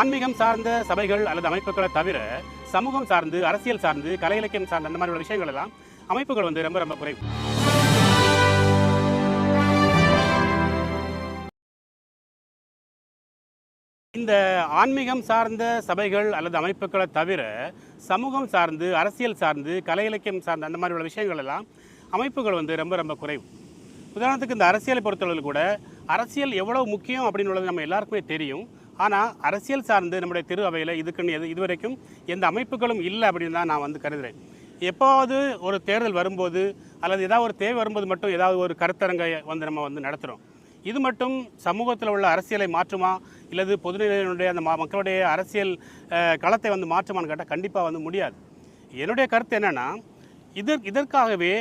ஆன்மீகம் சார்ந்த சபைகள் அல்லது அமைப்புகளை தவிர சமூகம் சார்ந்து, அரசியல் சார்ந்து, கலை இலக்கியம் சார்ந்த அந்த மாதிரி விஷயங்கள் எல்லாம் அமைப்புகள் வந்து ரொம்ப ரொம்ப குறைவு. இந்த ஆன்மீகம் சார்ந்த சபைகள் அல்லது அமைப்புகளை தவிர சமூகம் சார்ந்து, அரசியல் சார்ந்து, கலை இலக்கியம் சார்ந்த அந்த மாதிரி உள்ள விஷயங்கள் எல்லாம் அமைப்புகள் வந்து ரொம்ப ரொம்ப குறைவு. உதாரணத்துக்கு இந்த அரசியலை பொறுத்தளவில் கூட அரசியல் எவ்வளவு முக்கியம் அப்படின்னு உள்ளது நம்ம எல்லாருக்குமே தெரியும். ஆனால் அரசியல் சார்ந்து நம்முடைய திரு அவையில் இதுக்குன்னு இதுவரைக்கும் எந்த அமைப்புகளும் இல்லை அப்படின்னு தான் நான் வந்து கருதுகிறேன். எப்போது ஒரு தேர்தல் வரும்போது அல்லது ஏதாவது ஒரு தேவை வரும்போது மட்டும் ஏதாவது ஒரு கருத்தரங்கை வந்து நம்ம வந்து நடத்துகிறோம். இது மட்டும் சமூகத்தில் உள்ள அரசியலை மாற்றுமா இல்லது பொதுநிலையினுடைய அந்த மக்களுடைய அரசியல் களத்தை வந்து மாற்றுமான்னு கேட்டால் கண்டிப்பாக வந்து முடியாது. என்னுடைய கருத்து என்னென்னா, இதற்காகவே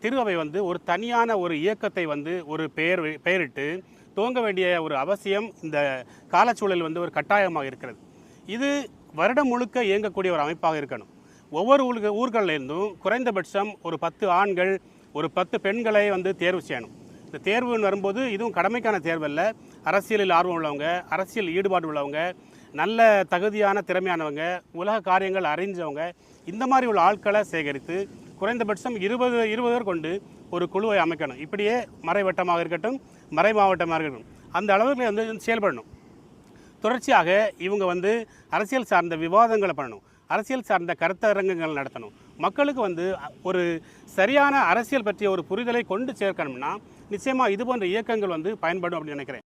திரு அவை வந்து ஒரு தனியான ஒரு இயக்கத்தை வந்து ஒரு பெயரிட்டு துவங்க வேண்டிய ஒரு அவசியம் இந்த காலச்சூழல் வந்து ஒரு கட்டாயமாக இருக்கிறது. இது வருடம் முழுக்க இயங்கக்கூடிய ஒரு அமைப்பாக இருக்கணும். ஒவ்வொரு ஊர்களிலிருந்தும் குறைந்தபட்சம் ஒரு 10 ஆண்கள், ஒரு 10 பெண்களை வந்து தேர்வு செய்யணும். இந்த தேர்வுன்னு வரும்போது இதுவும் கடமைக்கான தேர்வல்ல. அரசியலில் ஆர்வம் உள்ளவங்க, அரசியல் ஈடுபாடு உள்ளவங்க, நல்ல தகுதியான திறமையானவங்க, உலக காரியங்கள் அறிஞ்சவங்க, இந்த மாதிரி உள்ள ஆட்களை சேகரித்து குறைந்தபட்சம் 20 பேர் கொண்டு ஒரு குழுவை அமைக்கணும். இப்படியே மறைவட்டமாக இருக்கட்டும், மறை மாவட்டமாக இருக்கட்டும், அந்த அளவுக்கு வந்து செயல்படணும். தொடர்ச்சியாக இவங்க வந்து அரசியல் சார்ந்த விவாதங்களை பண்ணணும், அரசியல் சார்ந்த கருத்தரங்குகள் நடத்தணும். மக்களுக்கு வந்து ஒரு சரியான அரசியல் பற்றிய ஒரு புரிதலை கொண்டு சேர்க்கணும்னா நிச்சயமாக இது போன்ற இயக்கங்கள் வந்து பயன்படும் அப்படின்னு நினைக்கிறேன்.